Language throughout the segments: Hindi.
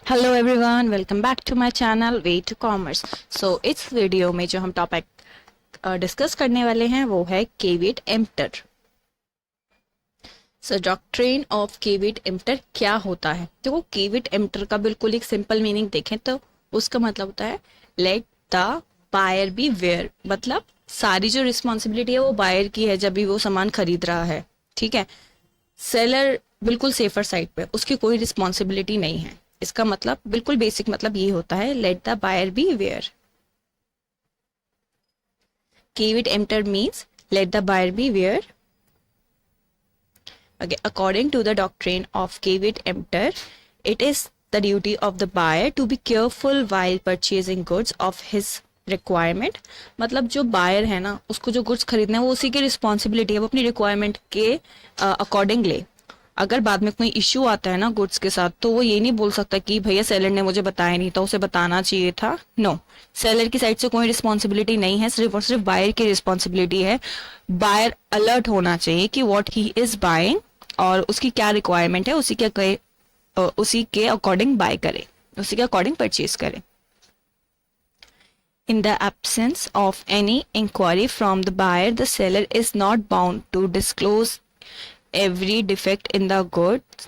Hello everyone, welcome back to my channel way to commerce. So इस वीडियो में जो हम टॉपिक डिस्कस करने वाले हैं वो है caveat emptor. So doctrine of caveat emptor क्या होता है? देखो, केविट एम्प्टर का बिल्कुल एक सिंपल मीनिंग देखें तो उसका मतलब होता है let the buyer beware. मतलब सारी जो रिस्पॉन्सिबिलिटी है वो बायर की है जब भी वो सामान खरीद रहा है। ठीक है, सेलर बिल्कुल सेफर साइड पे, उसकी कोई रिस्पॉन्सिबिलिटी नहीं है। इसका मतलब बिल्कुल बेसिक मतलब ये होता है let the buyer beware. Caveat emptor means let the buyer beware. Okay, according to the doctrine of caveat emptor, it is the duty of the buyer to be careful while purchasing goods of his requirement। मतलब जो बायर है ना, उसको जो गुड्स खरीदना है वो उसी की रिस्पॉन्सिबिलिटी है, वो अपनी रिक्वायरमेंट के अकॉर्डिंग ले। अगर बाद में कोई इश्यू आता है ना गुड्स के साथ, तो वो ये नहीं बोल सकता कि भैया सेलर ने मुझे बताया नहीं था, उसे बताना चाहिए था। नो, सेलर की साइड से कोई रिस्पॉन्सिबिलिटी नहीं है, सिर्फ और सिर्फ बायर की रिस्पॉन्सिबिलिटी है। बायर अलर्ट होना चाहिए कि व्हाट ही इज बाइंग और उसकी क्या रिक्वायरमेंट है, उसी के अकॉर्डिंग बाय करे, उसी के अकॉर्डिंग परचेज करे। In the absence of any inquiry from the buyer, the seller is not bound to disclose every defect in the goods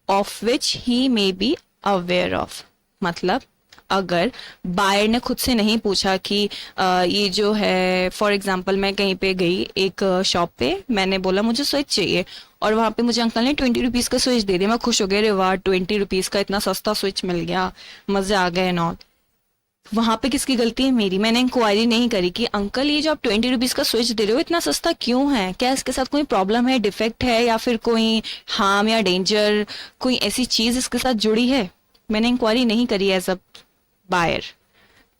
of which he may be aware of। मतलब अगर बायर ने खुद से नहीं पूछा कि ये जो है, फॉर एग्जांपल मैं कहीं पे गई एक शॉप पे, मैंने बोला मुझे स्विच चाहिए और वहां पे मुझे अंकल ने 20 रुपीज का स्विच दे दिया। मैं खुश हो गया, अरे वाह 20 रुपीज का इतना सस्ता स्विच मिल गया, मजे आ गए नॉट। वहां पे किसकी गलती है? मेरी। मैंने इंक्वायरी नहीं करी कि अंकल ये जो आप 20 रुपीज का स्विच दे रहे हो इतना सस्ता क्यों है, क्या इसके साथ कोई प्रॉब्लम है, डिफेक्ट है, या फिर कोई हार्म या डेंजर, कोई ऐसी चीज इसके साथ जुड़ी है। मैंने इंक्वायरी नहीं करी एज अ बायर।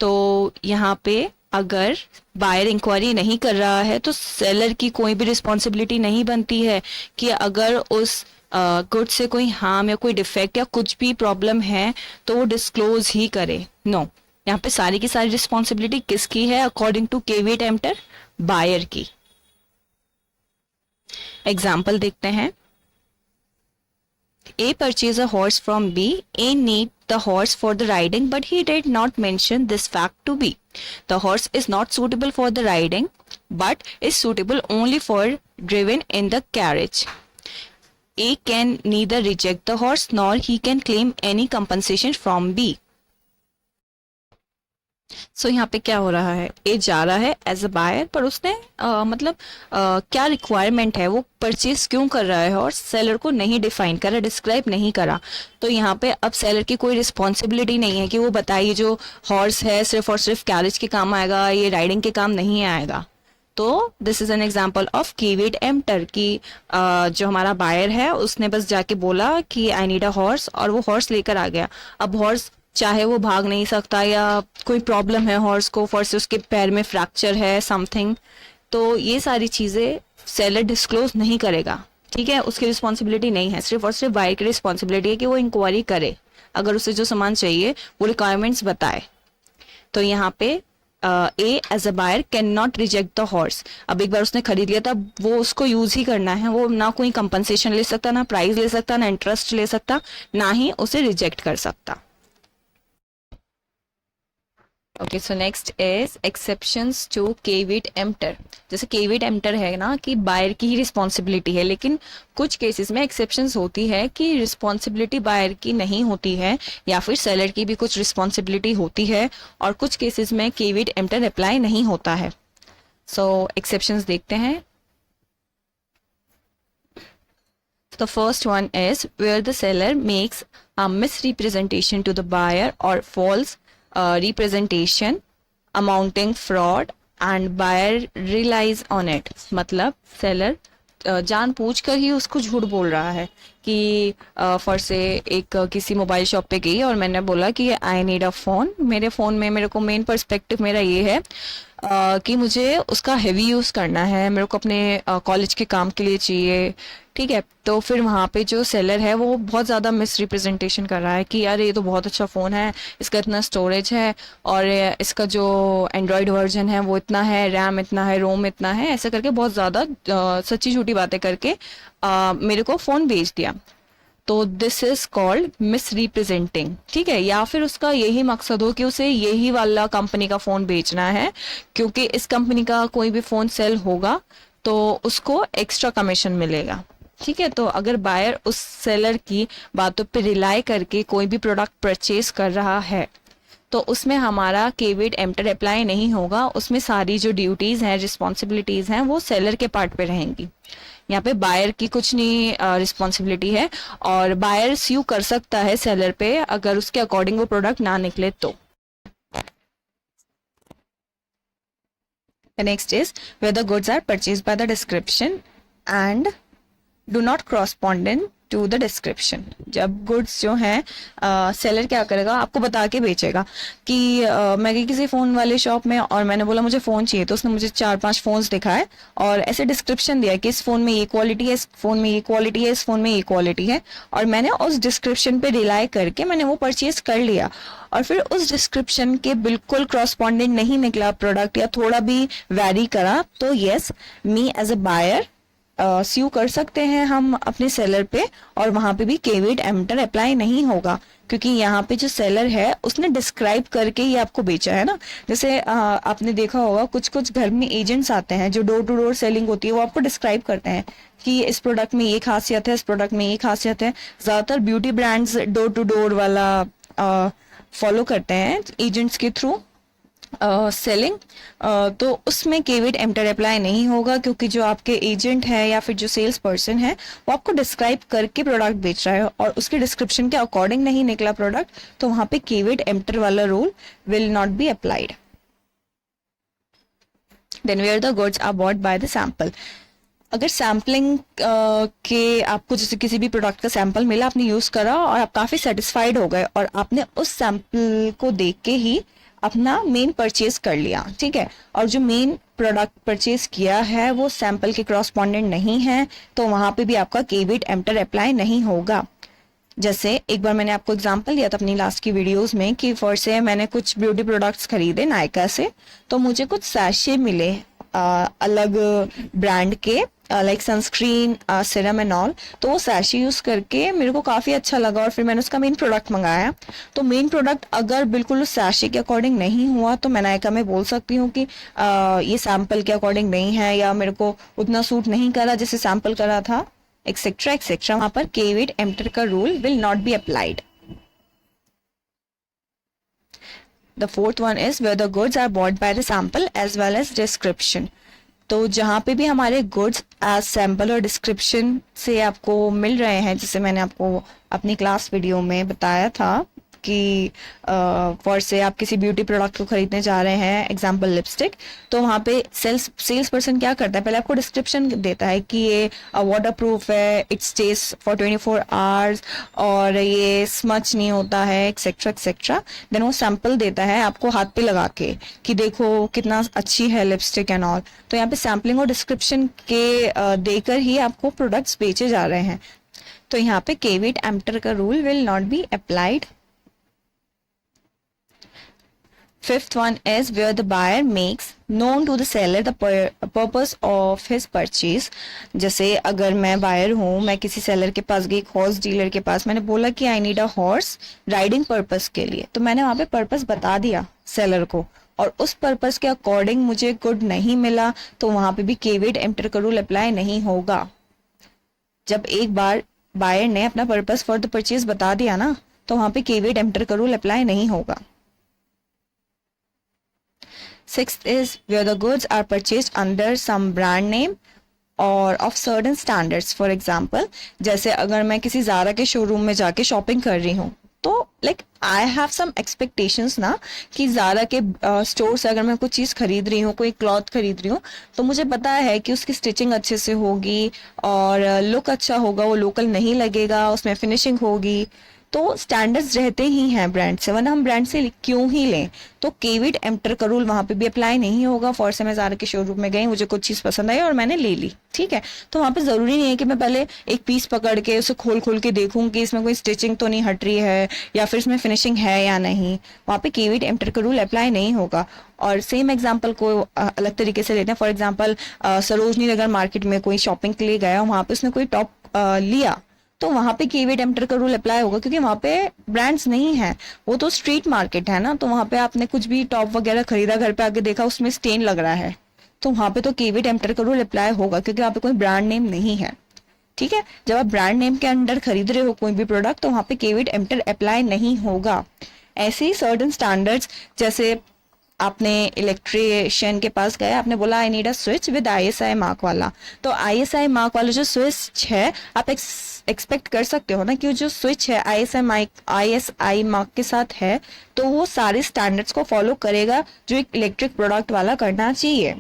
तो यहाँ पे अगर बायर इंक्वायरी नहीं कर रहा है तो सेलर की कोई भी रिस्पॉन्सिबिलिटी नहीं बनती है कि अगर उस गुड से कोई हार्म या कोई डिफेक्ट या कुछ भी प्रॉब्लम है तो वो डिस्क्लोज ही करे। नो, यहाँ पे सारी की सारी रिस्पॉन्सिबिलिटी किसकी है? According to caveat emptor, buyer की। एग्जाम्पल देखते हैं। A purchased a horse from B. A need the horse for the riding, but he did not mention this fact to B. The horse is not suitable for the riding, but is suitable only for driven in the carriage. A can neither reject the horse nor he can claim any compensation from B. सो यहाँ पे क्या हो रहा है? ए जा रहा है एज अ बायर, पर उसने मतलब क्या रिक्वायरमेंट है, वो परचेज क्यों कर रहा है, और सेलर को नहीं डिफाइन करा, डिस्क्राइब नहीं करा। तो यहाँ पे अब सेलर की कोई रिस्पॉन्सिबिलिटी नहीं है कि वो बताइए जो हॉर्स है सिर्फ और सिर्फ कैरेज के काम आएगा, ये राइडिंग के काम नहीं आएगा। तो this is an example of caveat emptor की जो हमारा बायर है उसने बस जाके बोला कि आई नीड अ हॉर्स, और वो हॉर्स लेकर आ गया। अब हॉर्स चाहे वो भाग नहीं सकता या कोई प्रॉब्लम है हॉर्स को, फॉर से उसके पैर में फ्रैक्चर है समथिंग, तो ये सारी चीजें सेलर डिस्क्लोज नहीं करेगा। ठीक है, उसकी रिस्पॉन्सिबिलिटी नहीं है, सिर्फ और सिर्फ बायर की रिस्पॉन्सिबिलिटी है कि वो इंक्वायरी करे, अगर उसे जो सामान चाहिए वो रिक्वायरमेंट्स बताए। तो यहाँ पे A as a buyer can not reject the horse. अब एक बार उसने खरीद लिया था, वो उसको यूज ही करना है, वो ना कोई कंपनसेशन ले सकता, ना प्राइस ले सकता, ना इंटरेस्ट ले सकता, ना ही उसे रिजेक्ट कर सकता। Okay, so next is exceptions to caveat emptor. जैसे केविट एम्प्टर है ना कि बायर की ही रिस्पॉन्सिबिलिटी है, लेकिन कुछ केसेस में एक्सेप्शंस होती है कि रिस्पॉन्सिबिलिटी बायर की नहीं होती है, या फिर सेलर की भी कुछ रिस्पॉन्सिबिलिटी होती है, और कुछ केसेस में केविट एम्प्टर अप्लाई नहीं होता है। सो एक्सेप्शंस देखते हैं। The first one is where the seller makes a misrepresentation to the buyer or false representation amounting fraud and buyer relies on it। मतलब सेलर जानबूझकर ही उसको झूठ बोल रहा है कि फॉर से एक किसी मोबाइल शॉप पे गई और मैंने बोला कि आई नीड अ फोन, मेरे फोन में मेरे को मेन पर्सपेक्टिव मेरा ये है कि मुझे उसका हेवी यूज करना है, मेरे को अपने कॉलेज के काम के लिए चाहिए। ठीक है, तो फिर वहाँ पे जो सेलर है वो बहुत ज़्यादा मिस रिप्रेजेंटेशन कर रहा है कि यार ये तो बहुत अच्छा फ़ोन है, इसका इतना स्टोरेज है, और इसका जो एंड्रॉयड वर्जन है वो इतना है, रैम इतना है, रोम इतना है, ऐसा करके बहुत ज़्यादा सच्ची झूठी बातें करके मेरे को फ़ोन बेच दिया। तो this is called miss representing, ठीक है। या फिर उसका यही मकसद हो कि उसे यही वाला कंपनी का फ़ोन बेचना है, क्योंकि इस कंपनी का कोई भी फ़ोन सेल होगा तो उसको एक्स्ट्रा कमीशन मिलेगा, ठीक है। तो अगर बायर उस सेलर की बातों पे रिलाई करके कोई भी प्रोडक्ट परचेज कर रहा है तो उसमें हमारा केविड एम्प्टर अप्लाई नहीं होगा, उसमें सारी जो ड्यूटीज़ हैं, रिस्पॉन्सिबिलिटीज़ हैं, वो सेलर के पार्ट पे रहेंगी। यहाँ पे बायर की कुछ नहीं रिस्पॉन्सिबिलिटी है, और बायर स्यू कर सकता है सेलर पे अगर उसके अकॉर्डिंग वो प्रोडक्ट ना निकले तो। The next is where the goods are purchased by the description and do not correspondent to the description. जब गुड्स जो हैं सेलर क्या करेगा, आपको बता के बेचेगा कि मैं गई किसी फ़ोन वाले शॉप में और मैंने बोला मुझे फ़ोन चाहिए, तो उसने मुझे 4-5 फ़ोन्स दिखाए और ऐसे डिस्क्रिप्शन दिया कि इस फ़ोन में ये क्वालिटी है, इस फ़ोन में ये क्वालिटी है, इस फ़ोन में ये क्वालिटी है, और मैंने उस डिस्क्रिप्शन पे रिलाई करके मैंने वो परचेज कर लिया। और फिर उस डिस्क्रिप्शन के बिल्कुल करस्पॉन्डेंट नहीं निकला प्रोडक्ट या थोड़ा भी वैरी करा, तो yes, me as a buyer sue कर सकते हैं हम अपने सेलर पे, और वहां पे भी केविड एम्प्टर अप्लाई नहीं होगा, क्योंकि यहाँ पे जो सेलर है उसने डिस्क्राइब करके ही आपको बेचा है ना। जैसे आपने देखा होगा कुछ कुछ घर में एजेंट्स आते हैं जो डोर टू डोर सेलिंग होती है, वो आपको डिस्क्राइब करते हैं कि इस प्रोडक्ट में ये खासियत है, इस प्रोडक्ट में ये खासियत है। ज्यादातर beauty brands door to door वाला फॉलो करते हैं एजेंट्स के थ्रू सेलिंग, तो उसमें केविड एम्प्टर अप्लाई नहीं होगा, क्योंकि जो आपके एजेंट है या फिर जो सेल्स पर्सन है वो आपको डिस्क्राइब करके प्रोडक्ट बेच रहा है और उसके डिस्क्रिप्शन के अकॉर्डिंग नहीं निकला प्रोडक्ट, तो वहां पे केविड एम्प्टर वाला rule will not be applied. Then where the goods are bought by the sample. अगर सैम्पलिंग के आपको जैसे किसी भी प्रोडक्ट का सैंपल मिला, आपने यूज करा और आप काफी सेटिस्फाइड हो गए और आपने उस सैंपल को देख के ही अपना मेन परचेज कर लिया, ठीक है, और जो मेन प्रोडक्ट परचेज किया है वो सैंपल के क्रॉसपॉन्डेंट नहीं है, तो वहां पे भी आपका केविड एम्प्टर अप्लाई नहीं होगा। जैसे एक बार मैंने आपको एग्जांपल दिया था अपनी लास्ट की वीडियोस में कि फॉर से मैंने कुछ ब्यूटी प्रोडक्ट्स खरीदे नायका से, तो मुझे कुछ सैशे मिले अलग ब्रांड के, like sunscreen, serum and all, तो वो सैशे यूज करके मेरे को काफी अच्छा लगा और फिर मैंने उसका मेन प्रोडक्ट मंगाया। तो मेन प्रोडक्ट अगर बिल्कुल उस सैशे के अकॉर्डिंग नहीं हुआ तो मैं नायका में बोल सकती हूँ कि ये सैंपल के अकॉर्डिंग नहीं है या मेरे को उतना सूट नहीं करा जैसे सैंपल करा था, एक्सेट्रा एक्सेट्रा। वहां पर केविड एम्प्टर का rule will not be applied. The fourth one is where the goods are bought by the sample as well as description. तो जहाँ पे भी हमारे गुड्स एज सैम्पल और डिस्क्रिप्शन से आपको मिल रहे हैं, जैसे मैंने आपको अपनी क्लास वीडियो में बताया था कि फॉर से आप किसी ब्यूटी प्रोडक्ट को खरीदने जा रहे हैं, एग्जांपल लिपस्टिक, तो वहाँ पे सेल्स पर्सन क्या करता है, पहले आपको डिस्क्रिप्शन देता है कि ये वाटर प्रूफ है, इट स्टेज फॉर 24 आवर्स और ये स्मच नहीं होता है, एक्सेट्रा एक्सेट्रा। देन वो सैंपल देता है आपको हाथ पे लगा के कि देखो कितना अच्छी है लिपस्टिक एंड ऑल। तो यहाँ पे सैम्पलिंग और डिस्क्रिप्शन के देकर ही आपको प्रोडक्ट्स बेचे जा रहे हैं, तो यहाँ पे केविड एम्प्टर का rule will not be applied. Fifth one is where the buyer makes known to the seller the purpose of his purchase. जैसे अगर मैं बायर हूँ, मैं किसी सेलर के पास गई, हॉर्स डीलर के पास, मैंने बोला कि I need a horse riding purpose के लिए, तो मैंने वहाँ पे पर्पस बता दिया सेलर को और उस पर्पस के अकॉर्डिंग मुझे गुड नहीं मिला, तो वहाँ पे भी केविड एम्प्टर का रूल अप्लाई नहीं होगा। जब एक बार बायर ने अपना पर्पस फॉर द परचेज बता दिया ना, तो वहाँ पे केविड एम्प्टर का रूल अप्लाई नहीं होगा। Sixth is where the goods are purchased under some brand name or of certain standards. For example, जैसे अगर मैं किसी ज़ारा के शोरूम में जाके शॉपिंग कर रही हूँ, तो like I have some expectations ना कि ज़ारा के स्टोर से अगर मैं कुछ चीज़ खरीद रही हूँ, कोई क्लॉथ खरीद रही हूँ, तो मुझे पता है कि उसकी स्टिचिंग अच्छे से होगी और लुक अच्छा होगा, वो लोकल नहीं लगेगा, उसमें फिनिशिंग होगी, तो स्टैंडर्ड्स रहते ही हैं ब्रांड से, वरना हम ब्रांड से क्यों ही लें। तो केविड एम्प्टर का रूल वहां पे भी अप्लाई नहीं होगा। फॉर से मैं ज़ारा के शोरूम में गई, मुझे कुछ चीज़ पसंद आई और मैंने ले ली, ठीक है, तो वहां पे ज़रूरी नहीं है कि मैं पहले एक पीस पकड़ के उसे खोल खोल के देखूं कि इसमें कोई स्टिचिंग तो नहीं हट रही है या फिर इसमें फिनिशिंग है या नहीं। वहां पे केविड एम्प्टर का रूल अप्लाई नहीं होगा। और सेम एग्जाम्पल को अलग तरीके से लेते हैं। For example Sarojini Nagar market में कोई शॉपिंग के लिए गया, वहां पे उसने कोई टॉप लिया, तो वहां पे केवीट एम्प्टर का रूल अप्लाई होगा, क्योंकि वहां पे ब्रांड्स नहीं है, वो तो स्ट्रीट मार्केट है ना। तो वहां पे आपने कुछ भी टॉप वगैरह खरीदा, घर पे आके देखा उसमें स्टेन लग रहा है, तो वहां पे तो केवीट एम्प्टर का रूल अप्लाई होगा, क्योंकि वहां पे कोई ब्रांड नेम नहीं है। ठीक है, जब आप ब्रांड नेम के अंडर खरीद रहे हो कोई भी प्रोडक्ट, तो वहां पे केवीट एम्प्टर अप्लाई नहीं होगा। ऐसे ही सर्टेन स्टैंडर्ड्स, जैसे आपने इलेक्ट्रिशियन के पास गए, आपने बोला I need a switch with ISI mark वाला, तो आईएसआई मार्क वाला जो स्विच है, आप एक्सपेक्ट कर सकते हो ना कि जो स्विच है आईएसआई मार्क के साथ है, तो वो सारे स्टैंडर्ड्स को फॉलो करेगा जो एक इलेक्ट्रिक प्रोडक्ट वाला करना चाहिए।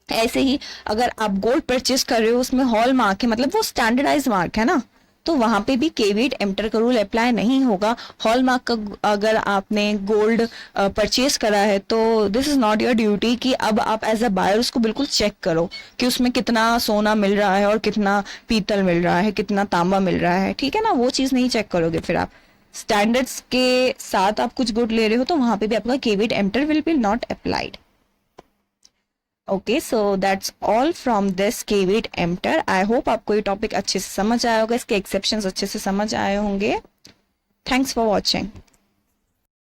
ऐसे ही अगर आप गोल्ड परचेज कर रहे हो, उसमें हॉल मार्क है, मतलब वो स्टैंडर्डाइज मार्क है ना, तो वहां पे भी केवीट एम्प्टर का रूल अप्लाई नहीं होगा। हॉल मार्क का अगर आपने गोल्ड परचेज करा है, तो this is not your duty कि अब आप एज अ बायर उसको बिल्कुल चेक करो कि उसमें कितना सोना मिल रहा है और कितना पीतल मिल रहा है, कितना तांबा मिल रहा है। ठीक है ना, वो चीज नहीं चेक करोगे। फिर आप स्टैंडर्ड्स के साथ आप कुछ गुड ले रहे हो, तो वहां पे भी आपका caveat emptor will be not applied. Okay, so that's all from this caveat emptor. I hope आपको ये टॉपिक अच्छे से समझ आया होगा, इसके एक्सेप्शंस अच्छे से समझ आए होंगे। Thanks for watching.